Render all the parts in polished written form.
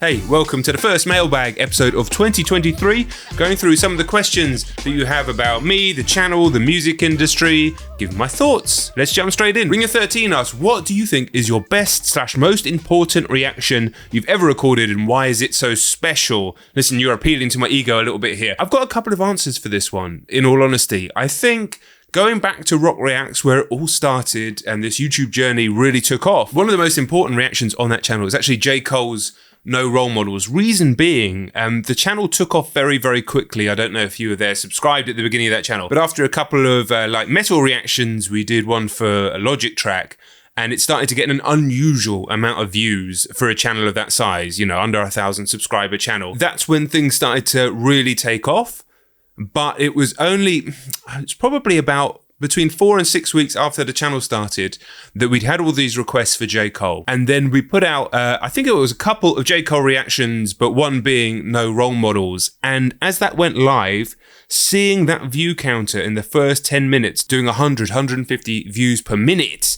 Hey, welcome to the first mailbag episode of 2023, going through some of the questions that you have about me, the channel, the music industry, giving my thoughts. Let's jump straight in. Ringer 13 asks, what do you think is your best/most important reaction you've ever recorded and why is it so special? Listen, you're appealing to my ego a little bit here. I've got a couple of answers for this one, in all honesty. I think going back to Rock Reacts, where it all started and this YouTube journey really took off, one of the most important reactions on that channel is actually J. Cole's No Role Models. Reason being, the channel took off very, very quickly. I don't know if you were there subscribed at the beginning of that channel, but after a couple of metal reactions, we did one for a Logic track, and it started to get an unusual amount of views for a channel of that size, under 1,000 subscriber channel. That's when things started to really take off, but it's probably about between 4 and 6 weeks after the channel started that we'd had all these requests for J. Cole. And then we put out, I think it was a couple of J. Cole reactions, but one being No Role Models. And as that went live, seeing that view counter in the first 10 minutes doing 150 views per minute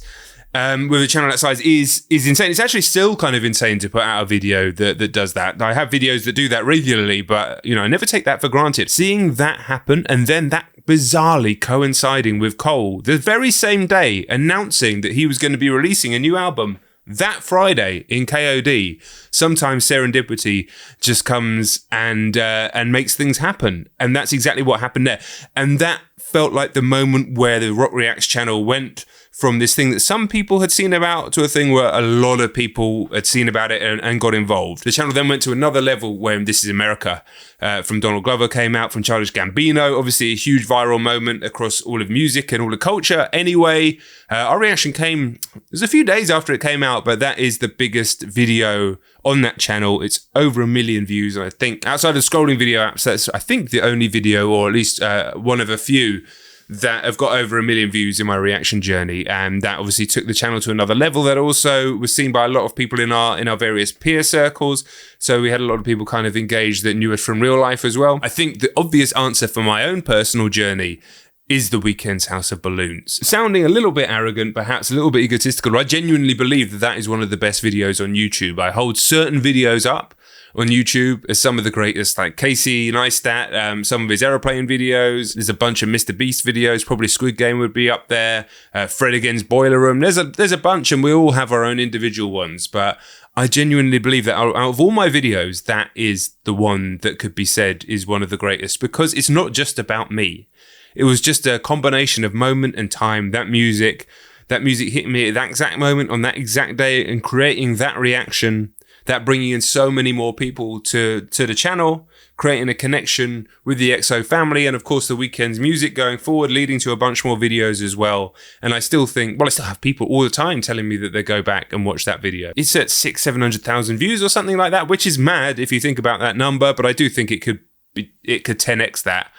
with a channel that size is insane. It's actually still kind of insane to put out a video that does that. I have videos that do that regularly, but I never take that for granted. Seeing that happen and then that bizarrely coinciding with Cole the very same day announcing that he was going to be releasing a new album that Friday in KOD. Sometimes serendipity just comes and makes things happen. And that's exactly what happened there. And that felt like the moment where the Rock Reacts channel went from this thing that some people had seen about to a thing where a lot of people had seen about it and got involved. The channel then went to another level when This Is America from Donald Glover came out, from Childish Gambino, obviously a huge viral moment across all of music and all of culture. Anyway, our reaction came, it was a few days after it came out, but that is the biggest video on that channel. It's over 1 million views. I think outside of scrolling video apps, that's I think the only video, or at least one of a few, that have got over 1 million views in my reaction journey, and that obviously took the channel to another level. That also was seen by a lot of people in our various peer circles. So we had a lot of people kind of engaged that knew us from real life as well. I think the obvious answer for my own personal journey is The Weeknd's House of Balloons. Sounding a little bit arrogant, perhaps a little bit egotistical, I genuinely believe that is one of the best videos on YouTube. I hold certain videos up on YouTube as some of the greatest, like Casey Neistat, some of his aeroplane videos. There's a bunch of Mr. Beast videos, probably Squid Game would be up there, Fred Again's Boiler Room. There's a bunch, and we all have our own individual ones, but I genuinely believe that out of all my videos, that is the one that could be said is one of the greatest, because it's not just about me. It was just a combination of moment and time. That music hit me at that exact moment on that exact day, and creating that reaction, that bringing in so many more people to the channel, creating a connection with the EXO family, and of course The Weeknd's music going forward, leading to a bunch more videos as well. And I still have people all the time telling me that they go back and watch that video. It's at 600,000-700,000 views or something like that, which is mad if you think about that number, but I do think it could 10x that.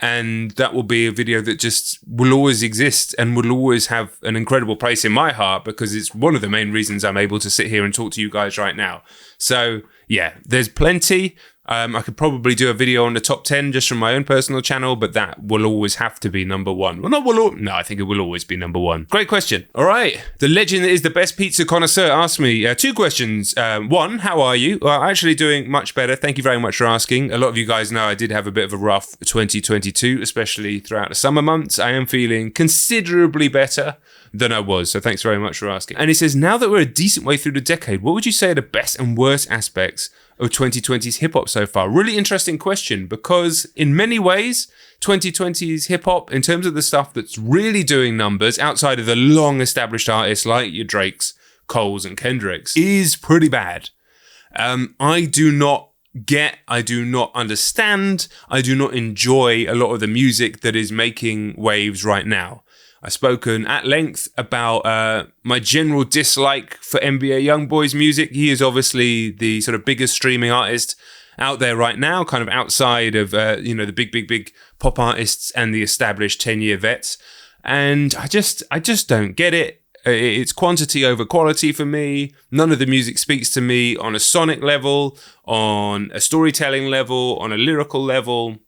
And that will be a video that just will always exist and will always have an incredible place in my heart, because it's one of the main reasons I'm able to sit here and talk to you guys right now. So yeah, there's plenty. I could probably do a video on the top 10 just from my own personal channel, but that will always have to be number one. No, I think it will always be number one. Great question. All right. The legend that is the best pizza connoisseur asked me 2 questions. One, how are you? Well, actually doing much better. Thank you very much for asking. A lot of you guys know I did have a bit of a rough 2022, especially throughout the summer months. I am feeling considerably better than I was. So thanks very much for asking. And he says, now that we're a decent way through the decade, what would you say are the best and worst aspects of 2020's hip-hop so far? Really interesting question, because in many ways 2020's hip-hop, in terms of the stuff that's really doing numbers outside of the long established artists like your Drakes, Coles and Kendricks, is pretty bad. I do not understand, I do not enjoy a lot of the music that is making waves right now. I've spoken at length about my general dislike for NBA Youngboy's music. He is obviously the sort of biggest streaming artist out there right now, kind of outside of the big pop artists and the established 10-year vets. And I just don't get it. It's quantity over quality for me. None of the music speaks to me on a sonic level, on a storytelling level, on a lyrical level.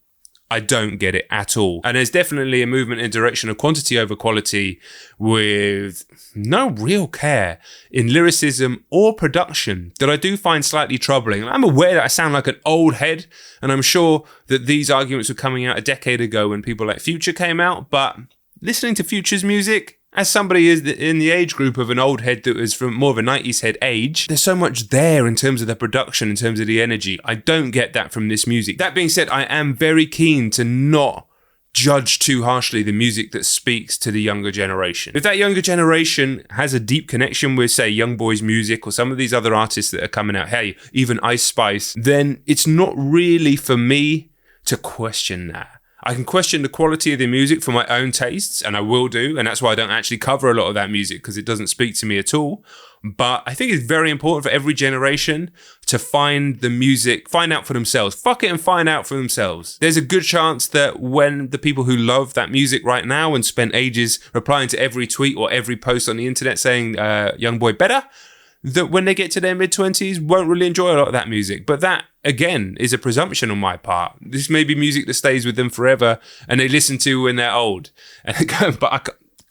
I don't get it at all. And there's definitely a movement in direction of quantity over quality with no real care in lyricism or production that I do find slightly troubling. I'm aware that I sound like an old head, and I'm sure that these arguments were coming out a decade ago when people like Future came out, but listening to Future's music, as somebody is in the age group of an old head that was from more of a 90s head age, there's so much there in terms of the production, in terms of the energy. I don't get that from this music. That being said, I am very keen to not judge too harshly the music that speaks to the younger generation. If that younger generation has a deep connection with, say, Young Boy's music or some of these other artists that are coming out, hey, even Ice Spice, then it's not really for me to question that. I can question the quality of the music for my own tastes, and I will do, and that's why I don't actually cover a lot of that music, because it doesn't speak to me at all. But I think it's very important for every generation to find the music, find out for themselves. Fuck it and find out for themselves. There's a good chance that when the people who love that music right now and spent ages replying to every tweet or every post on the internet saying, Young Boy better, that when they get to their mid-20s won't really enjoy a lot of that music. But that, again, is a presumption on my part. This may be music that stays with them forever and they listen to when they're old. But I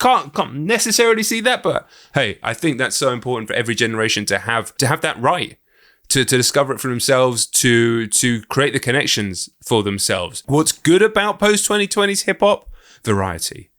can't necessarily see that. But hey, I think that's so important for every generation to have that right. To discover it for themselves, to create the connections for themselves. What's good about post-2020s hip-hop? Variety.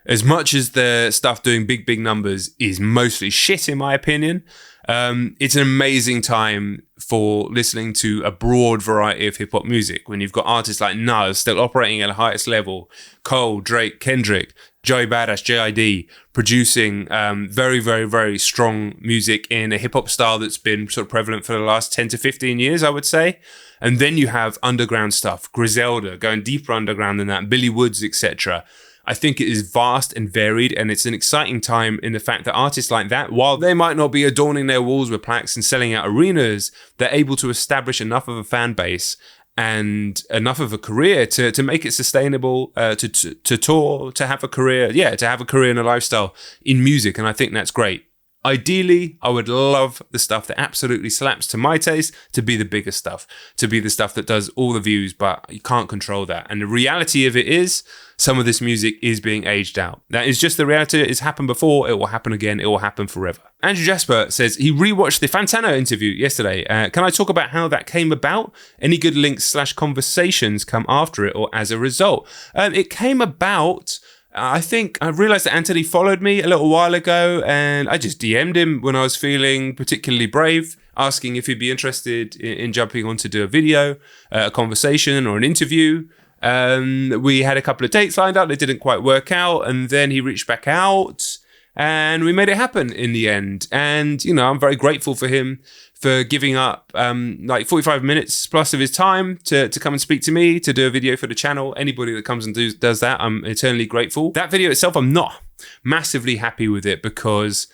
As much as the stuff doing big numbers is mostly shit, in my opinion, it's an amazing time for listening to a broad variety of hip hop music. When you've got artists like Nas still operating at the highest level, Cole, Drake, Kendrick, Joey Badass, JID, producing very strong music in a hip hop style that's been sort of prevalent for the last 10 to 15 years, I would say. And then you have underground stuff, Griselda going deeper underground than that, Billy Woods, etc. I think it is vast and varied, and it's an exciting time in the fact that artists like that, while they might not be adorning their walls with plaques and selling out arenas, they're able to establish enough of a fan base and enough of a career to make it sustainable, to tour, to have a career, to have a career and a lifestyle in music. And I think that's great. Ideally, I would love the stuff that absolutely slaps to my taste to be the bigger stuff, to be the stuff that does all the views, but you can't control that. And the reality of it is, some of this music is being aged out. That is just the reality. It's happened before, it will happen again, it will happen forever. Andrew Jasper says he rewatched the Fantano interview yesterday. Can I talk about how that came about? Any good links / conversations come after it or as a result? It came about... I think I realized that Anthony followed me a little while ago, and I just DM'd him when I was feeling particularly brave, asking if he'd be interested in jumping on to do a video, a conversation or an interview. We had a couple of dates lined up. They didn't quite work out. And then he reached back out and we made it happen in the end. And, you know, I'm very grateful for him for giving up like 45 minutes plus of his time to come and speak to me, to do a video for the channel. Anybody that comes and does that, I'm eternally grateful. That video itself, I'm not massively happy with it because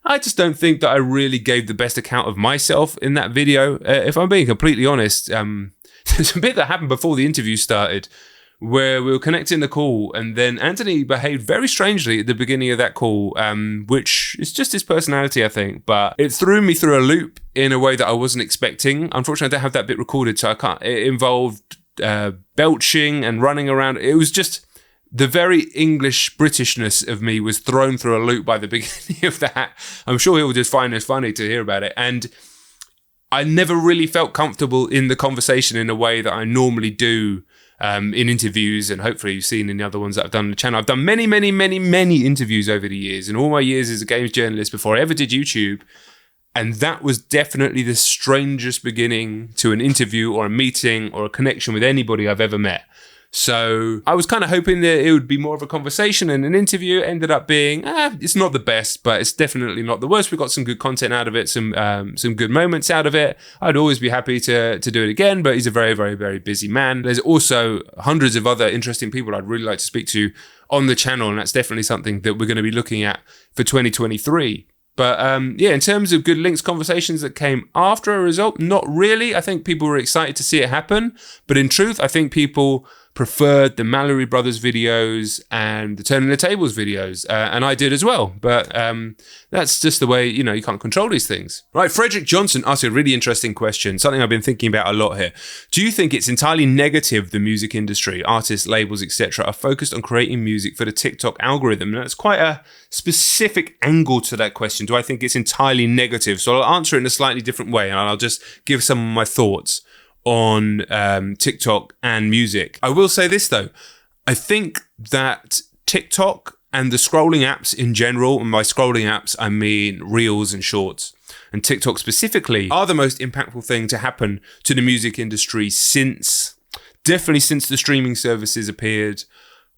I just don't think that I really gave the best account of myself in that video. If I'm being completely honest, there's a bit that happened before the interview started where we were connecting the call, and then Anthony behaved very strangely at the beginning of that call, which is just his personality, I think, but it threw me through a loop in a way that I wasn't expecting. Unfortunately, I don't have that bit recorded, so I can't. It involved belching and running around. It was just the very English Britishness of me was thrown through a loop by the beginning of that. I'm sure he'll just find it funny to hear about it. And I never really felt comfortable in the conversation in a way that I normally do in interviews, and hopefully you've seen in the other ones that I've done on the channel. I've done many interviews over the years, and all my years as a games journalist before I ever did YouTube, and that was definitely the strangest beginning to an interview or a meeting or a connection with anybody I've ever met. So I was kind of hoping that it would be more of a conversation, and an interview. It ended up being, it's not the best, but it's definitely not the worst. We got some good content out of it, some good moments out of it. I'd always be happy to do it again, but he's a very busy man. There's also hundreds of other interesting people I'd really like to speak to on the channel, and that's definitely something that we're going to be looking at for 2023. But in terms of good links, conversations that came after a result, not really. I think people were excited to see it happen. But in truth, I think people preferred the Mallory Brothers videos and the Turning the Tables videos, and I did as well. But that's just the way, you can't control these things. Right, Frederick Johnson asked a really interesting question, something I've been thinking about a lot here. Do you think it's entirely negative the music industry, artists, labels, etc. are focused on creating music for the TikTok algorithm? And that's quite a specific angle to that question. Do I think it's entirely negative? So I'll answer it in a slightly different way, and I'll just give some of my thoughts on TikTok and music. I will say this though, I think that TikTok and the scrolling apps in general, and by scrolling apps I mean Reels and Shorts, and TikTok specifically, are the most impactful thing to happen to the music industry definitely since the streaming services appeared,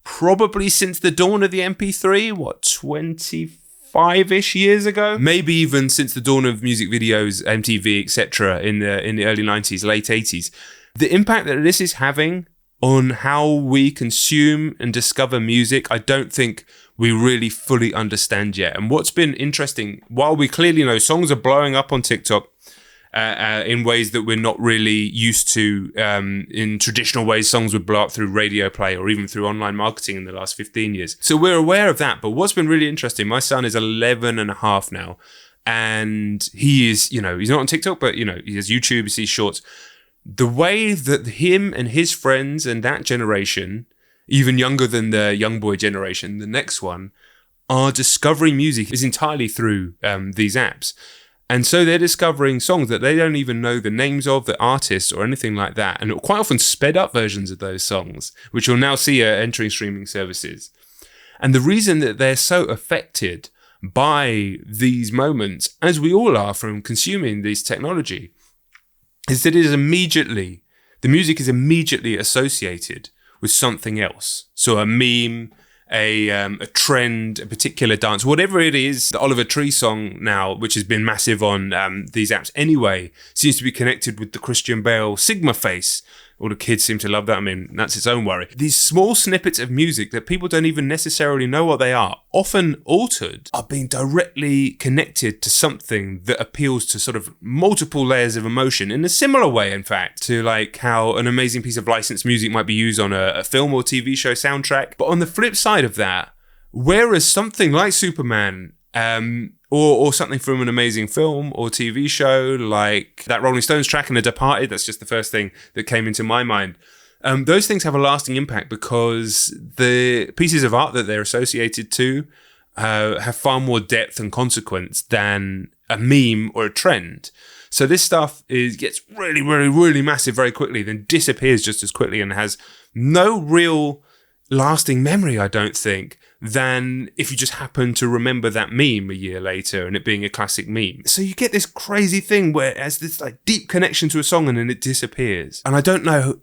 probably since the dawn of the MP3, 25-ish years ago, maybe even since the dawn of music videos, MTV, etc. in the early 90s, late 80s. The impact that this is having on how we consume and discover music, I don't think we really fully understand yet. And what's been interesting, while we clearly know songs are blowing up on TikTok in ways that we're not really used to, in traditional ways songs would blow up through radio play or even through online marketing in the last 15 years. So we're aware of that. But what's been really interesting, my son is 11 and a half now, and he is, he's not on TikTok, but, he has YouTube, he sees shorts. The way that him and his friends and that generation, even younger than the young boy generation, the next one, are discovering music is entirely through these apps. And so they're discovering songs that they don't even know the names of, the artists or anything like that. And quite often sped up versions of those songs, which you'll now see are entering streaming services. And the reason that they're so affected by these moments, as we all are from consuming this technology, is that the music is immediately associated with something else. So a meme, a trend, a particular dance, whatever it is. The Oliver Tree song now, which has been massive on these apps anyway, seems to be connected with the Christian Bale Sigma face. All the kids seem to love that. I mean, that's its own worry. These small snippets of music that people don't even necessarily know what they are, often altered, are being directly connected to something that appeals to sort of multiple layers of emotion in a similar way, in fact, to like how an amazing piece of licensed music might be used on a film or TV show soundtrack. But on the flip side of that, whereas something like Superman, or something from an amazing film or TV show, like that Rolling Stones track in The Departed, that's just the first thing that came into my mind. Those things have a lasting impact because the pieces of art that they're associated to have far more depth and consequence than a meme or a trend. So this stuff gets really, really, really massive very quickly, then disappears just as quickly and has no real lasting memory, I don't think, than if you just happen to remember that meme a year later and it being a classic meme. So you get this crazy thing where it has this like deep connection to a song and then it disappears. And I don't know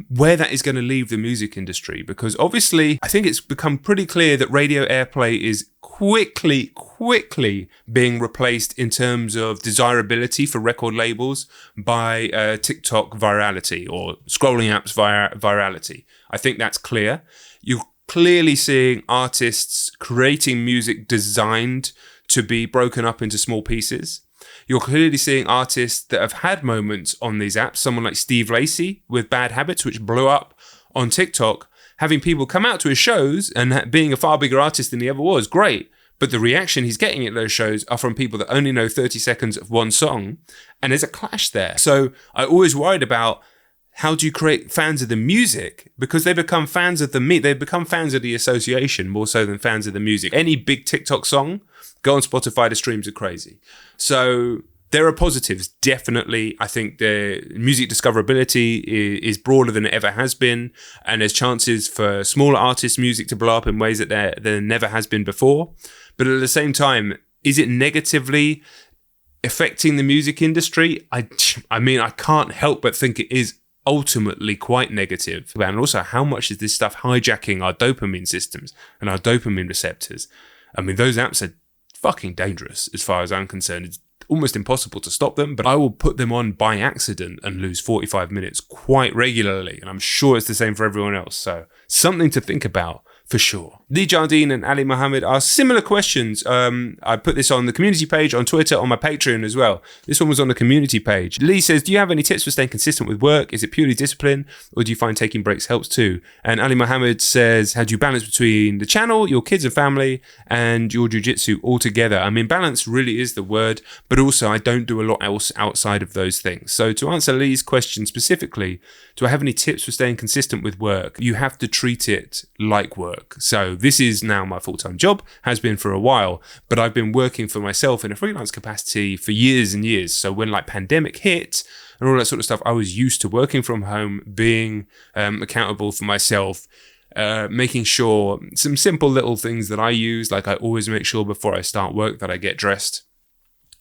where that is going to leave the music industry, because obviously I think it's become pretty clear that radio airplay is quickly being replaced in terms of desirability for record labels by TikTok virality or scrolling apps virality. I think that's clear. You're clearly seeing artists creating music designed to be broken up into small pieces. You're clearly seeing artists that have had moments on these apps, someone like Steve Lacy with Bad Habits, which blew up on TikTok, having people come out to his shows and being a far bigger artist than he ever was, great. But the reaction he's getting at those shows are from people that only know 30 seconds of one song, and there's a clash there. So I always worried about, how do you create fans of the music? Because they become fans of they become fans of the association more so than fans of the music. Any big TikTok song, go on Spotify, the streams are crazy. So there are positives, definitely. I think the music discoverability is broader than it ever has been, and there's chances for smaller artists' music to blow up in ways that there never has been before. But at the same time, is it negatively affecting the music industry? I mean, I can't help but think it is ultimately quite negative. And also, how much is this stuff hijacking our dopamine systems and our dopamine receptors? I mean, those apps are fucking dangerous as far as I'm concerned. It's almost impossible to stop them, but I will put them on by accident and lose 45 minutes quite regularly. And I'm sure it's the same for everyone else. So something to think about for sure. Lee Jardine and Ali Mohammed asked similar questions. I put this on the community page on Twitter, on my Patreon as well. This one was on the community page. Lee says, do you have any tips for staying consistent with work? Is it purely discipline, or do you find taking breaks helps too? And Ali Mohammed says, how do you balance between the channel, your kids and family, and your jiu-jitsu altogether? I mean, balance really is the word, but also I don't do a lot else outside of those things. So to answer Lee's question specifically, do I have any tips for staying consistent with work? You have to treat it like work. So this is now my full-time job, has been for a while, but I've been working for myself in a freelance capacity for years and years. So when like pandemic hit and all that sort of stuff, I was used to working from home, being accountable for myself, making sure some simple little things that I use, like I always make sure before I start work that I get dressed.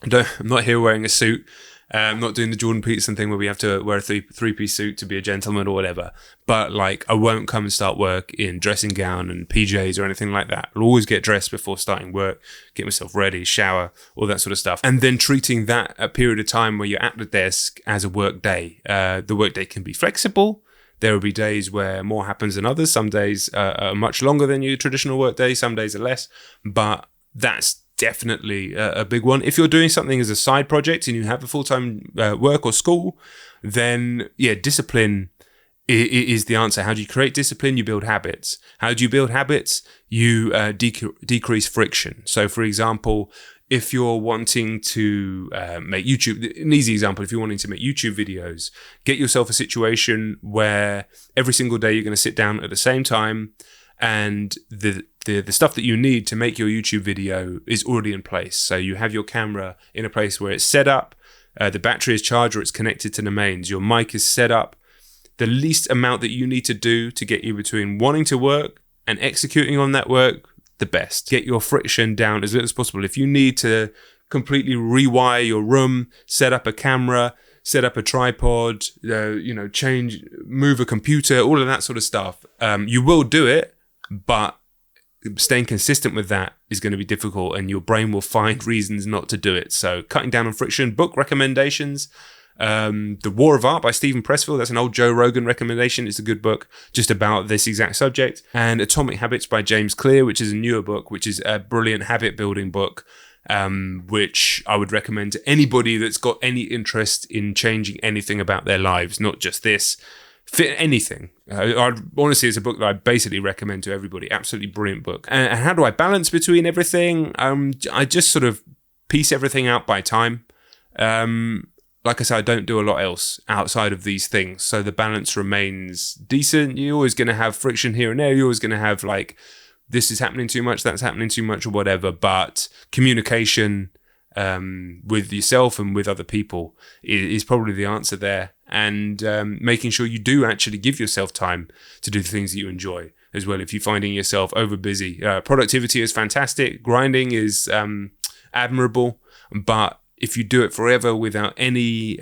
I'm not here wearing a suit. I'm not doing the Jordan Peterson thing where we have to wear a three-piece suit to be a gentleman or whatever. But like, I won't come and start work in dressing gown and PJs or anything like that. I'll always get dressed before starting work, get myself ready, shower, all that sort of stuff. And then treating that a period of time where you're at the desk as a work day. The work day can be flexible. There will be days where more happens than others. Some days are much longer than your traditional work day. Some days are less. But that's definitely a big one. If you're doing something as a side project and you have a full-time work or school, then yeah, discipline is the answer. How do you create discipline? You build habits. How do you build habits? You decrease friction. So for example, if you're wanting to make YouTube, an easy example, if you're wanting to make YouTube videos, get yourself a situation where every single day you're going to sit down at the same time, and the stuff that you need to make your YouTube video is already in place. So you have your camera in a place where it's set up, the battery is charged or it's connected to the mains, your mic is set up. The least amount that you need to do to get you between wanting to work and executing on that work, the best. Get your friction down as little as possible. If you need to completely rewire your room, set up a camera, set up a tripod, move a computer, all of that sort of stuff, you will do it, but staying consistent with that is going to be difficult, and your brain will find reasons not to do it. So cutting down on friction. Book recommendations. The War of Art by Stephen Pressfield. That's an old Joe Rogan recommendation. It's a good book just about this exact subject. And Atomic Habits by James Clear, which is a newer book, which is a brilliant habit building book, which I would recommend to anybody that's got any interest in changing anything about their lives, not just this. Fit anything. Honestly, it's a book that I basically recommend to everybody. Absolutely brilliant book. And how do I balance between everything? I just sort of piece everything out by time. Like I said, I don't do a lot else outside of these things. So the balance remains decent. You're always going to have friction here and there. You're always going to have like, this is happening too much, that's happening too much or whatever. But communication with yourself and with other people is probably the answer there. And making sure you do actually give yourself time to do the things that you enjoy as well. If you're finding yourself over busy, productivity is fantastic. Grinding is admirable. But if you do it forever without any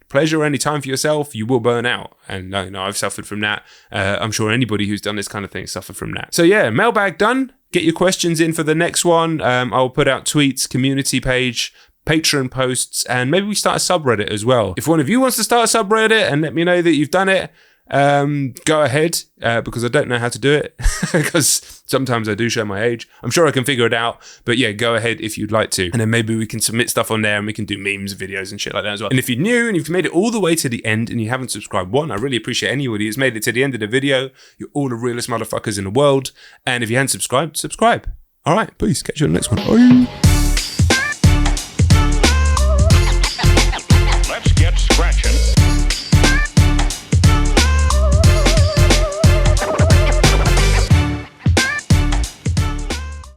pleasure or any time for yourself, you will burn out. And I've suffered from that. I'm sure anybody who's done this kind of thing suffered from that. So yeah, mailbag done. Get your questions in for the next one. I'll put out tweets, community page, Patreon posts, and maybe we start a subreddit as well. If one of you wants to start a subreddit and let me know that you've done it, go ahead, because I don't know how to do it, because sometimes I do show my age. I'm sure I can figure it out, but yeah, go ahead if you'd like to. And then maybe we can submit stuff on there and we can do memes, videos and shit like that as well. And if you're new and you've made it all the way to the end and you haven't subscribed, I really appreciate anybody who's made it to the end of the video. You're all the realest motherfuckers in the world. And if you haven't subscribed, subscribe. All right, peace. Catch you on the next one. Bye.